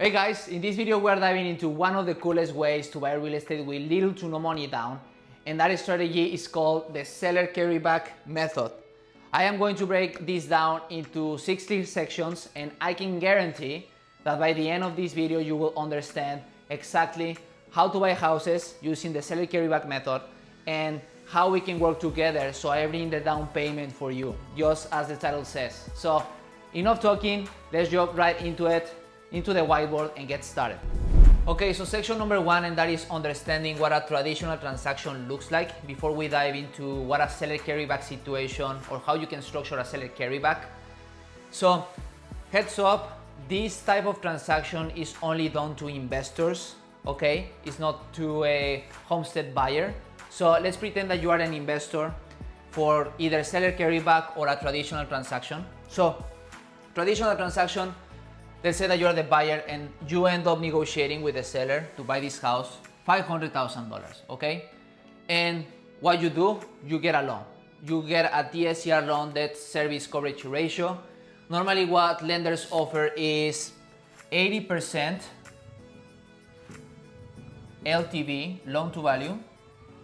Hey guys, in this video we are diving into one of the coolest ways to buy real estate with little to no money down, and that strategy is called the Seller Carryback Method. I am going to break this down into 6 clear sections, and I can guarantee that by the end of this video you will understand exactly how to buy houses using the Seller Carryback Method and how we can work together so I bring the down payment for you, just as the title says. So enough talking, let's jump right into it, into the whiteboard and get started. Okay, so section number 1, and that is understanding what a traditional transaction looks like before we dive into what a seller carryback situation or how you can structure a seller carryback. So heads up, this type of transaction is only done to investors, okay? It's not to a homestead buyer. So let's pretend that you are an investor for either seller carryback or a traditional transaction. So traditional transaction, let's say that you're the buyer and you end up negotiating with the seller to buy this house, $500,000, okay? And what you do, you get a loan. You get a DSCR loan, debt service coverage ratio. Normally what lenders offer is 80% LTV, loan to value.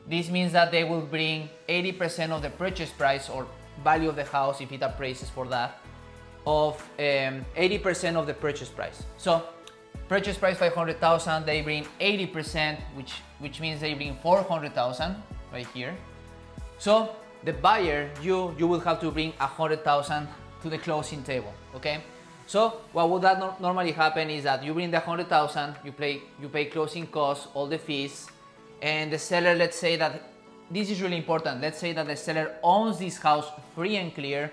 This means that they will bring 80% of the purchase price or value of the house if it appraises for that, of 80% of the purchase price. So purchase price 500,000, they bring 80%, which means they bring 400,000 right here. So the buyer, you will have to bring 100,000 to the closing table, okay? So what would that normally happen is that you bring the 100,000, you pay closing costs, all the fees, and the seller, let's say that, this is really important, let's say that the seller owns this house free and clear.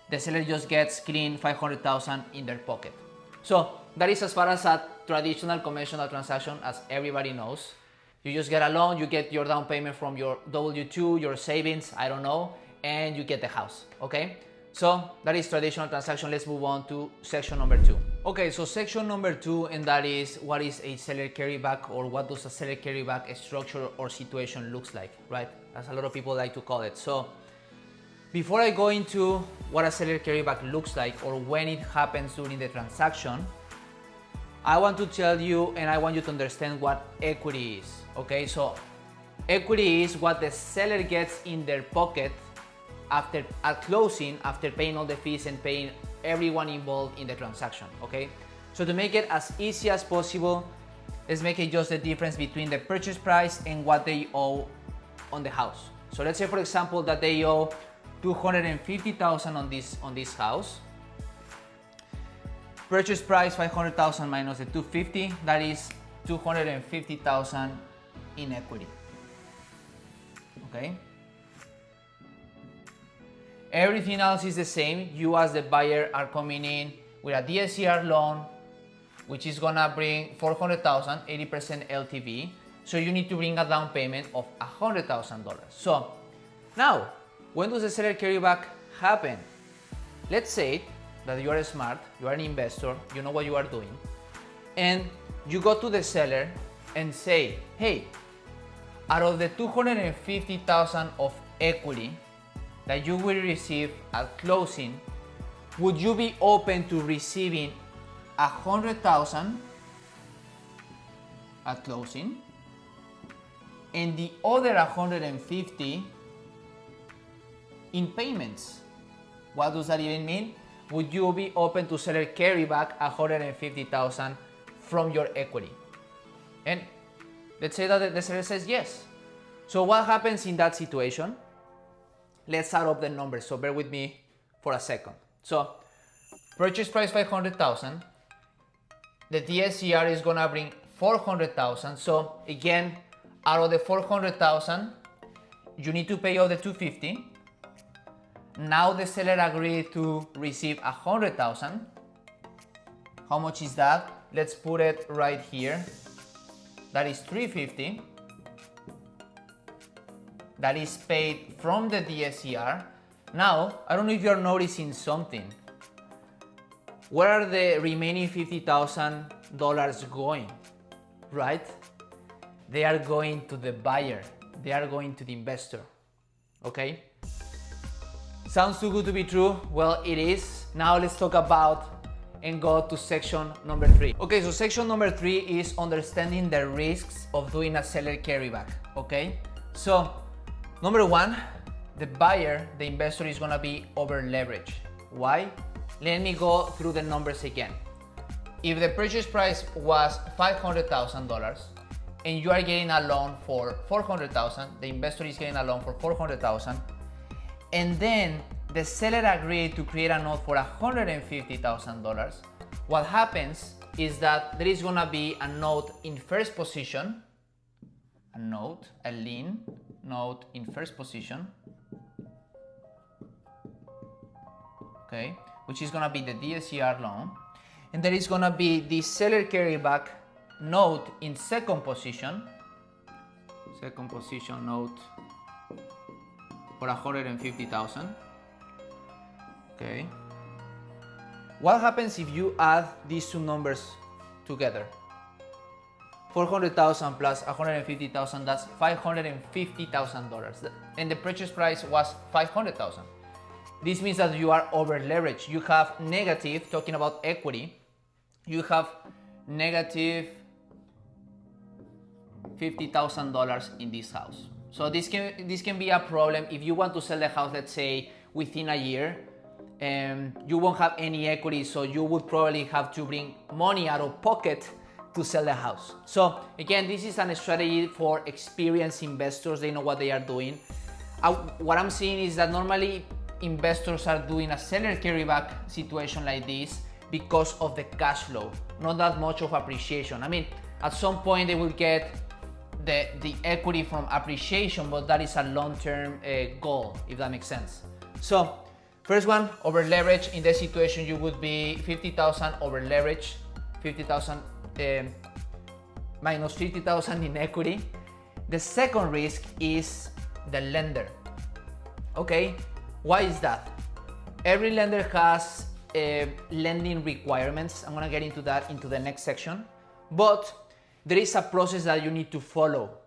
The seller just gets clean 500,000 in their pocket. So that is as far as a traditional conventional transaction, as everybody knows. You just get a loan, you get your down payment from your W-2, your savings, I don't know, and you get the house, okay? So that is traditional transaction. Let's move on to section number 2. Okay, so section number 2, and that is what is a seller carryback, or what does a seller carryback structure or situation looks like, right? As a lot of people like to call it. So before I go into what a seller carryback looks like or when it happens during the transaction, I want to tell you and I want you to understand what equity is, okay? So equity is what the seller gets in their pocket at closing, after paying all the fees and paying everyone involved in the transaction, okay? So to make it as easy as possible, let's make it just the difference between the purchase price and what they owe on the house. So let's say, for example, that they owe $250,000 on this house. Purchase price 500,000 minus the 250, that is 250,000 in equity. Okay. Everything else is the same. You as the buyer are coming in with a DSCR loan, which is gonna bring 400,000, 80% LTV. So you need to bring a down payment of $100,000. So now, when does the seller carryback happen? Let's say that you are smart, you are an investor, you know what you are doing, and you go to the seller and say, hey, out of the 250,000 of equity that you will receive at closing, would you be open to receiving 100,000 at closing and the other 150 in payments? What does that even mean? Would you be open to seller carryback 150,000 from your equity? And let's say that the seller says yes. So what happens in that situation? Let's add up the numbers, so bear with me for a second. So purchase price 500,000, the DSCR is gonna bring 400,000. So again, out of the 400,000, you need to pay all the 250. Now the seller agreed to receive 100,000. How much is that? Let's put it right here. That is 350. That is paid from the DSCR. Now, I don't know if you're noticing something. Where are the remaining $50,000 going, right? They are going to the buyer. They are going to the investor, okay? Sounds too good to be true. Well, it is. Now let's talk about and go to section number 3. Okay, so section number 3 is understanding the risks of doing a seller carryback. Okay, so number 1, the buyer, the investor, is gonna be over leveraged. Why? Let me go through the numbers again. If the purchase price was $500,000 and you are getting a loan for $400,000, the investor is getting a loan for $400,000, and then the seller agreed to create a note for $150,000, what happens is that there is gonna be a note in first position, a lien note in first position, okay, which is gonna be the DSCR loan, and there is gonna be the seller carryback note in second position note for $150,000. Okay. What happens if you add these two numbers together? 400,000 plus 150,000, that's $550,000, and the purchase price was 500,000. This means that you are over leveraged. You have negative, talking about equity, you have negative $50,000 in this house. So this can be a problem if you want to sell the house, let's say within a year, and you won't have any equity, so you would probably have to bring money out of pocket to sell the house. So again, this is a strategy for experienced investors. They know what they are doing. What I'm seeing is that normally investors are doing a seller carryback situation like this because of the cash flow, not that much of appreciation. I mean, at some point they will get the equity from appreciation, but that is a long-term goal, if that makes sense. So first one, over leverage. In this situation, you would be 50,000 over leverage, 50,000 minus 50,000 in equity. The second risk is the lender. Okay, why is that? Every lender has lending requirements. I'm gonna get into that into the next section, but there is a process that you need to follow.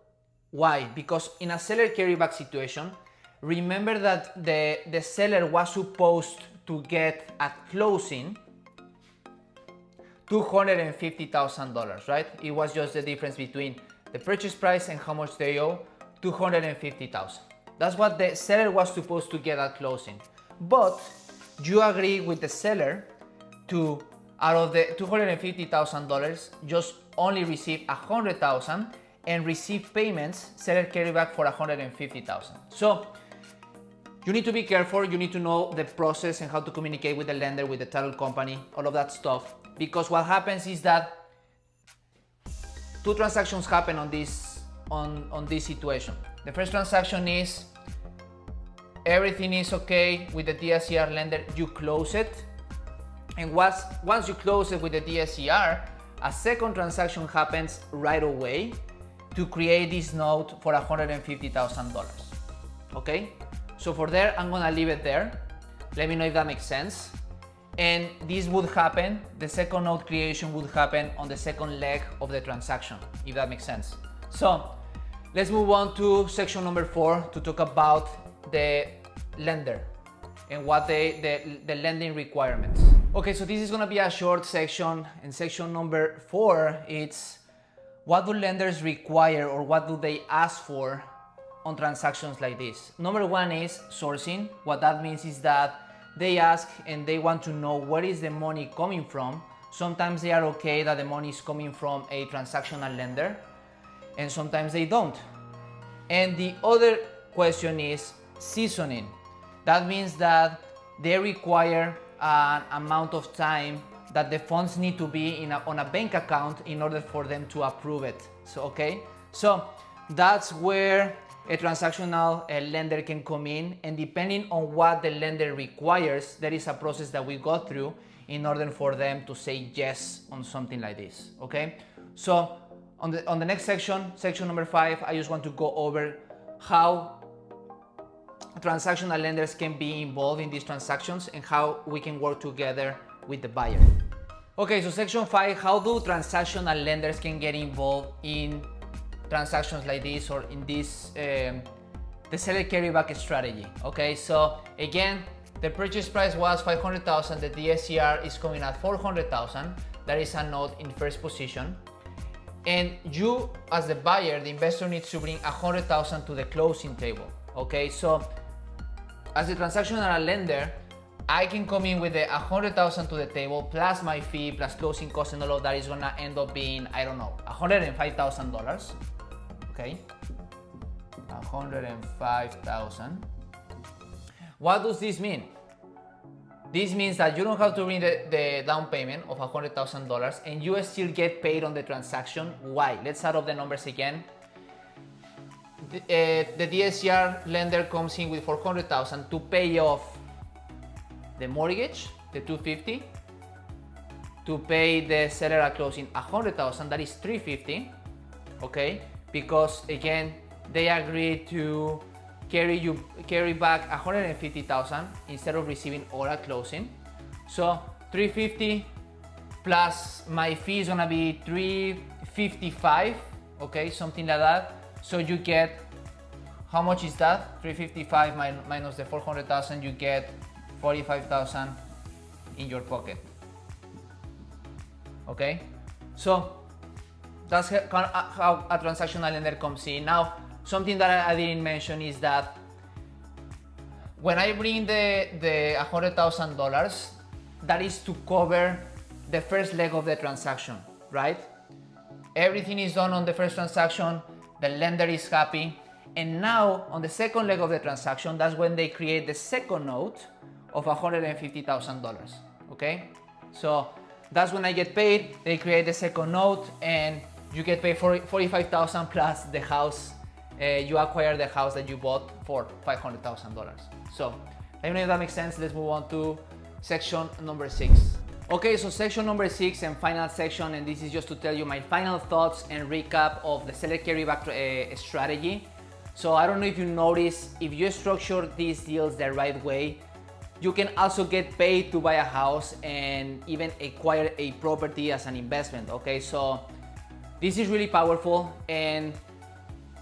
Why? Because in a seller carryback situation, remember that the seller was supposed to get at closing $250,000, right? It was just the difference between the purchase price and how much they owe, $250,000. That's what the seller was supposed to get at closing. But you agree with the seller to, out of the $250,000, just only receive $100,000 and receive payments, seller carryback, for $150,000. So you need to be careful. You need to know the process and how to communicate with the lender, with the title company, all of that stuff. Because what happens is that two transactions happen on this situation. The first transaction is everything is okay with the DSCR lender, you close it, and once you close it with the DSCR, a second transaction happens right away to create this note for $150,000. Okay, so for there, I'm gonna leave it there. Let me know if that makes sense. And this would happen, the second note creation would happen on the second leg of the transaction, if that makes sense. So let's move on to section number 4 to talk about the lender and what the lending requirements. Okay, so this is gonna be a short section. In section number 4, it's what do lenders require or what do they ask for on transactions like this. Number 1 is sourcing. What that means is that they ask and they want to know where is the money coming from. Sometimes they are okay that the money is coming from a transactional lender, and sometimes they don't. And the other question is seasoning. That means that they require an amount of time that the funds need to be on a bank account in order for them to approve it. So, okay, so that's where a transactional lender can come in, and depending on what the lender requires, there is a process that we go through in order for them to say yes on something like this. Okay, so on the next section, section number 5, I just want to go over how transactional lenders can be involved in these transactions and how we can work together with the buyer. Okay, so section 5, how do transactional lenders can get involved in transactions like this or in this the seller carryback strategy. Okay, so again, The purchase price was 500,000, the DSCR is coming at 400,000. That is a note in first position. And you, as the buyer, the investor needs to bring 100,000 to the closing table. Okay, so as a transactional lender, I can come in with the 100,000 to the table plus my fee plus closing costs and all of that is gonna end up being, I don't know, $105,000. Okay, 105,000. What does this mean? This means that you don't have to bring the down payment of $100,000 and you still get paid on the transaction. Why? Let's add up the numbers again. The DSCR lender comes in with 400,000 to pay off the mortgage, the 250, to pay the seller at closing 100,000, that is 350, okay? Because again, they agreed to carry back 150,000 instead of receiving all at closing. So 350 plus my fee is gonna be 355, okay, something like that. So you get, how much is that? 355 minus the 400,000, you get 45,000 in your pocket. Okay, so that's how a transactional lender comes in. Now, something that I didn't mention is that when I bring the $100,000, that is to cover the first leg of the transaction, right? Everything is done on the first transaction, the lender is happy, and now on the second leg of the transaction, that's when they create the second note of $150,000, okay? So that's when I get paid, they create the second note, and you get paid for 45,000 plus the house. You acquire the house that you bought for $500,000. So let me know if that makes sense. Let's move on to section number 6. Okay, so section number 6 and final section, and this is just to tell you my final thoughts and recap of the seller carryback strategy. So I don't know if you notice, if you structure these deals the right way, you can also get paid to buy a house and even acquire a property as an investment, okay? So this is really powerful, and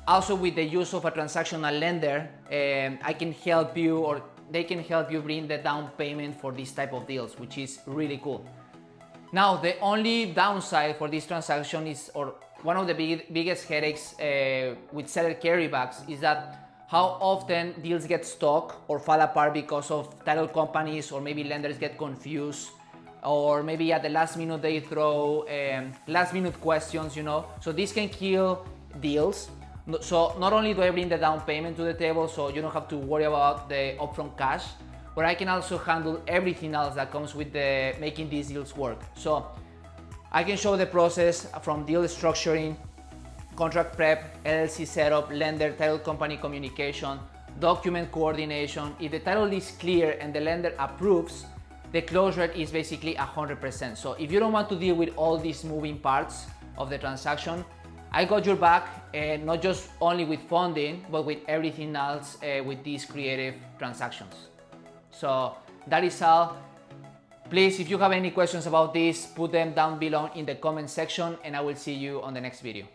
also with the use of a transactional lender, I can help you, or they can help you bring the down payment for this type of deals, which is really cool. Now, the only downside for this transaction is, or one of the biggest headaches with seller carrybacks is that how often deals get stuck or fall apart because of title companies, or maybe lenders get confused, or maybe at the last minute they throw last minute questions, you know. So this can kill deals. So not only do I bring the down payment to the table, so you don't have to worry about the upfront cash, but I can also handle everything else that comes with the making these deals work. So I can show the process from deal structuring, contract prep, LLC setup, lender, title company communication, document coordination. If the title is clear and the lender approves, the close rate is basically 100%. So if you don't want to deal with all these moving parts of the transaction, I got your back, and not just only with funding, but with everything else with these creative transactions. So that is all. Please, if you have any questions about this, put them down below in the comment section, and I will see you on the next video.